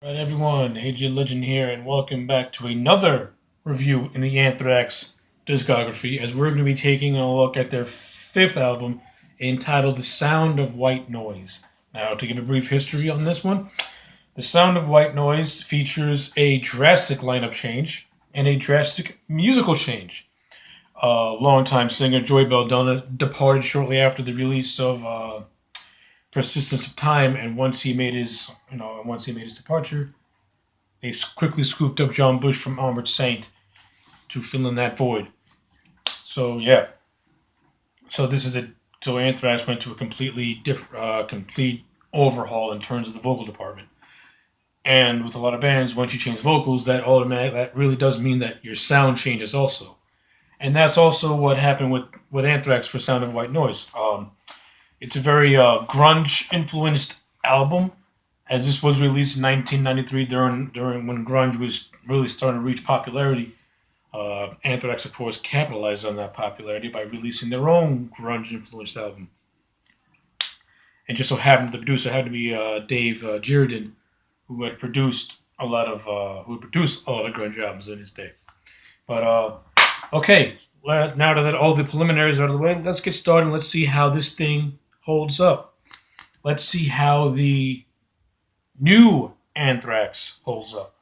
Right, everyone, AJ Legend here, and welcome back to another review in the Anthrax discography. As we're going to be taking a look at their fifth album, entitled "The Sound of White Noise." Now, to give a brief history on this one, "The Sound of White Noise" features a drastic lineup change and a drastic musical change. Longtime singer Joey Belladonna departed shortly after the release of Persistence of Time, and once he made his departure, they quickly scooped up John Bush from Armored Saint to fill in that void. So yeah, so this is a so Anthrax went to a completely different, complete overhaul in terms of the vocal department. And with a lot of bands, once you change vocals, that really does mean that your sound changes also. And that's also what happened with Anthrax for Sound of White Noise. It's a very grunge influenced album, as this was released in 1993 during when grunge was really starting to reach popularity. Anthrax, of course, capitalized on that popularity by releasing their own grunge influenced album. And just so happened the producer had to be Dave Girardin, who had produced a lot of grunge albums in his day. But okay, now that all the preliminaries are out of the way, let's get started. Let's see how this thing holds up. Let's see how the new Anthrax holds up.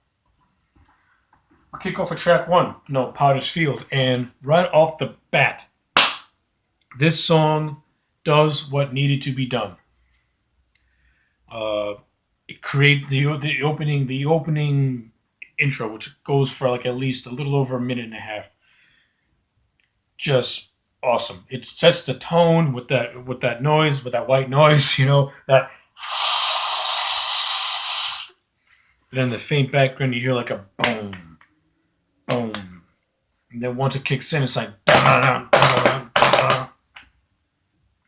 We'll kick off with track one, Potter's Field. And right off the bat, this song does what needed to be done. It create the opening intro, which goes for like at least a little over a minute and a half. Just awesome. It sets the tone with that noise, with that white noise, that. And then the faint background, you hear like a boom, boom. And then once it kicks in, it's like.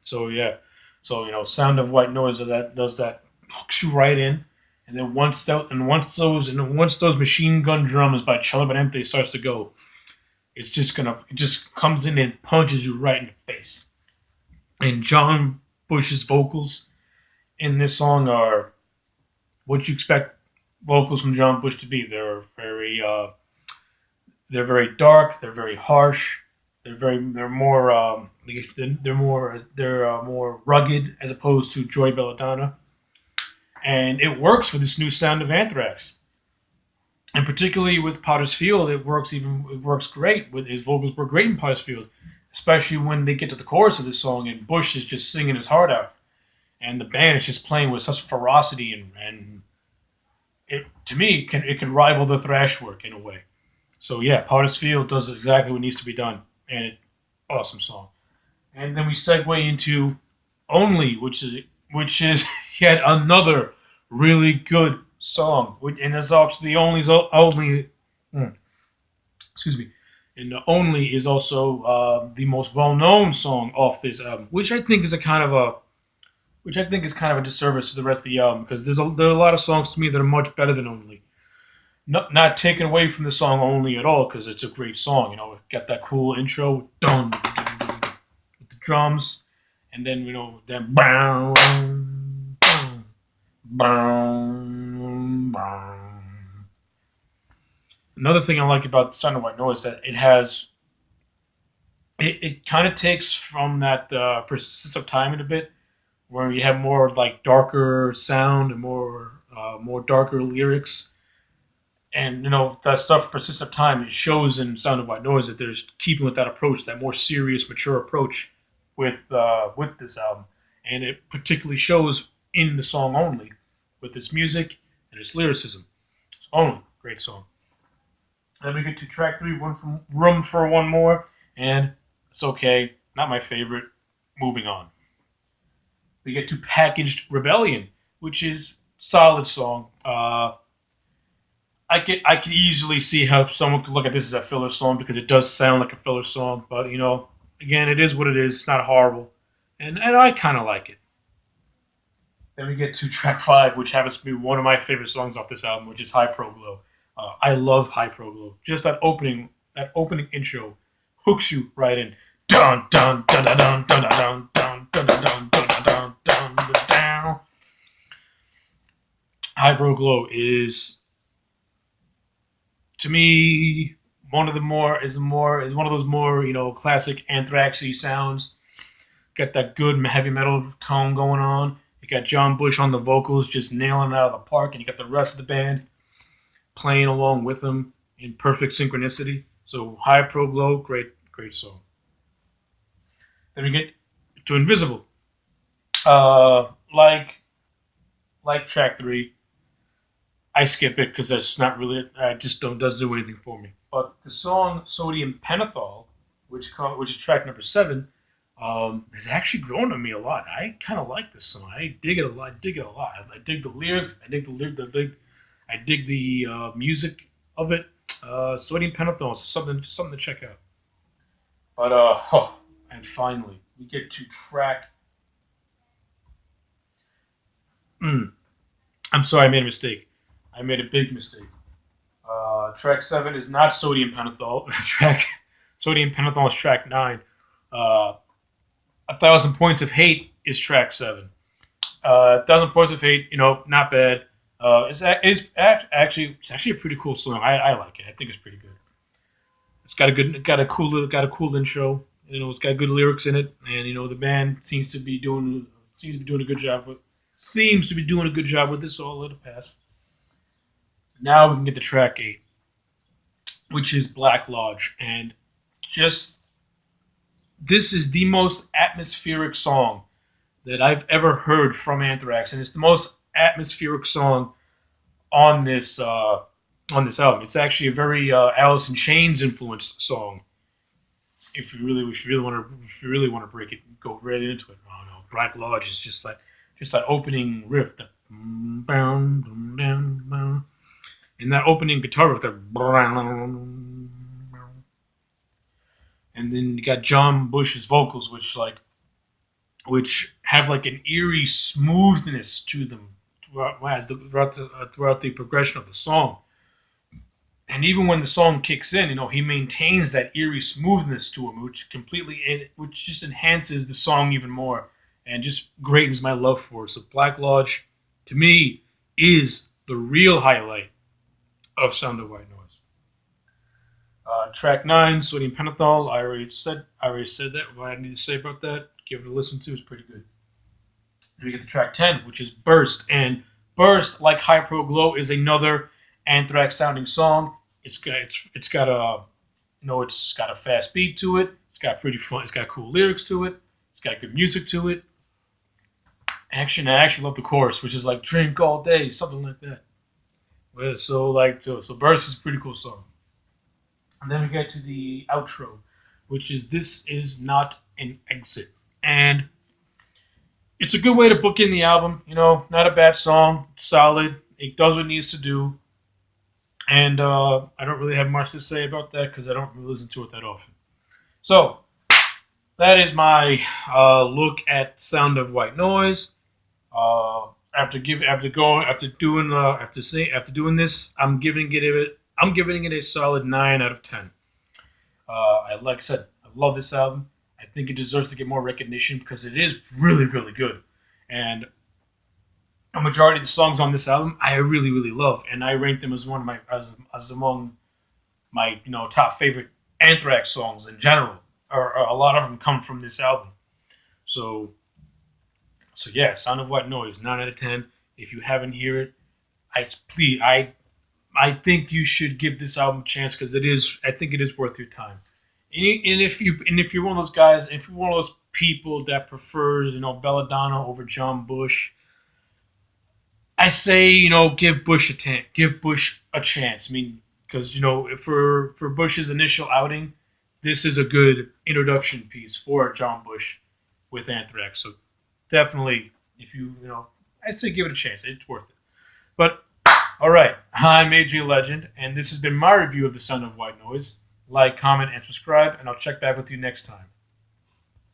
So yeah, Sound of White Noise does that, hooks you right in. And then once those machine gun drums by Cello Benente starts to go, it just comes in and punches you right in the face. And John Bush's vocals in this song are what you expect vocals from John Bush to be. They're very dark. They're very harsh. They're more rugged as opposed to Joey Belladonna, and it works for this new sound of Anthrax. And particularly with Potter's Field, it works great. With his vocals were great in Potter's Field, especially when they get to the chorus of this song and Bush is just singing his heart out, and the band is just playing with such ferocity and it to me it can rival the thrash work in a way. So yeah, Potter's Field does exactly what needs to be done, and awesome song. And then we segue into Only, which is yet another really good song, and it's actually the only excuse me, and the Only is also the most well known song off this album, which I think is kind of a disservice to the rest of the album because there are a lot of songs to me that are much better than Only. Not taken away from the song Only at all because it's a great song. Got that cool intro, dun, with the drums, and then then boom, boom, boom. Another thing I like about the Sound of White Noise is that it kind of takes from that Persistence of Time in a bit, where you have more like darker sound and more darker lyrics. And that stuff persists of time. It shows in Sound of White Noise that there's keeping with that approach, that more serious, mature approach with this album, and it particularly shows in the song Only, with its music and its lyricism. It's Only, great song. Then we get to track three, Room for One More, and it's okay, not my favorite. Moving on. We get to Packaged Rebellion, which is solid song. I could easily see how someone could look at this as a filler song because it does sound like a filler song, but again, it is what it is. It's not horrible, and I kind of like it. Then we get to track five, which happens to be one of my favorite songs off this album, which is High Pro Glo. I love High Pro Glo. Just that opening intro hooks you right in. Dun dun dun dun dun dun dun dun dun dun dun dun dun dun. Pro Glo is, to me, one of the more is one of those more classic Anthraxy sounds. Got that good heavy metal tone going on. You got John Bush on the vocals, just nailing it out of the park, and you got the rest of the band playing along with him in perfect synchronicity. So Pro Glo, great song. Then we get to Invisible. Uh, like track 3, I skip it because that's not really. I just don't doesn't do anything for me. But the song Sodium Pentothal, which is track number 7, has actually grown on me a lot. I kind of like this song. I dig it a lot. I dig the lyrics. I dig I dig the music of it. Sodium Pentothal is something to check out. But and finally we get to track. I'm sorry, I made a mistake. I made a big mistake. Track 7 is not Sodium Pentothal. Sodium Pentothal is track 9. 1,000 Points of Hate is track 7. 1,000 Points of Hate, not bad. It's actually a pretty cool song. I like it. I think it's pretty good. It's got a cool intro. It's got good lyrics in it, and the band seems to be doing a good job with this. So I'll let it pass. Now we can get to track 8, which is Black Lodge, and just this is the most atmospheric song that I've ever heard from Anthrax, and it's the most atmospheric song on this album. It's actually a very Alice in Chains influenced song. If you really want to break it, go right into it. Oh no, Black Lodge is just that opening riff, and that opening guitar riff, and then you got John Bush's vocals, which have like an eerie smoothness to them throughout the progression of the song. And even when the song kicks in, he maintains that eerie smoothness to him, which just enhances the song even more and just greatens my love for it. So Black Lodge, to me, is the real highlight of Sound of White Noise. Track 9, Sodium Pentothal. I already said that. What I need to say about that, give it a listen to. It's pretty good. Then we get to track 10, which is Burst. And Burst, like Pro Glo, is another Anthrax sounding song. It's got a fast beat to it. It's got pretty fun. It's got cool lyrics to it. It's got good music to it. I actually love the chorus, which is like "drink all day," something like that. So Burst is a pretty cool song. And then we get to the outro, which is "This Is Not an Exit," and it's a good way to book in the album. Not a bad song. It's solid. It does what it needs to do. And I don't really have much to say about that because I don't really listen to it that often. So that is my look at Sound of White Noise. After doing this, I'm giving it a solid 9 out of 10. Like I said, I love this album. I think it deserves to get more recognition because it is really, really good. And a majority of the songs on this album I really, really love, and I rank them as among my top favorite Anthrax songs in general. Or a lot of them come from this album. So yeah, Sound of White Noise, 9 out of 10. If you haven't heard it, I think you should give this album a chance because I think it is worth your time. And if you're one of those guys, if you're one of those people that prefers Belladonna over John Bush, I say give Bush a chance. I mean, because for Bush's initial outing, this is a good introduction piece for John Bush with Anthrax. So definitely, I'd say give it a chance. It's worth it. But all right, I'm AJ Legend, and this has been my review of the Sound of White Noise. Like, comment, and subscribe, and I'll check back with you next time.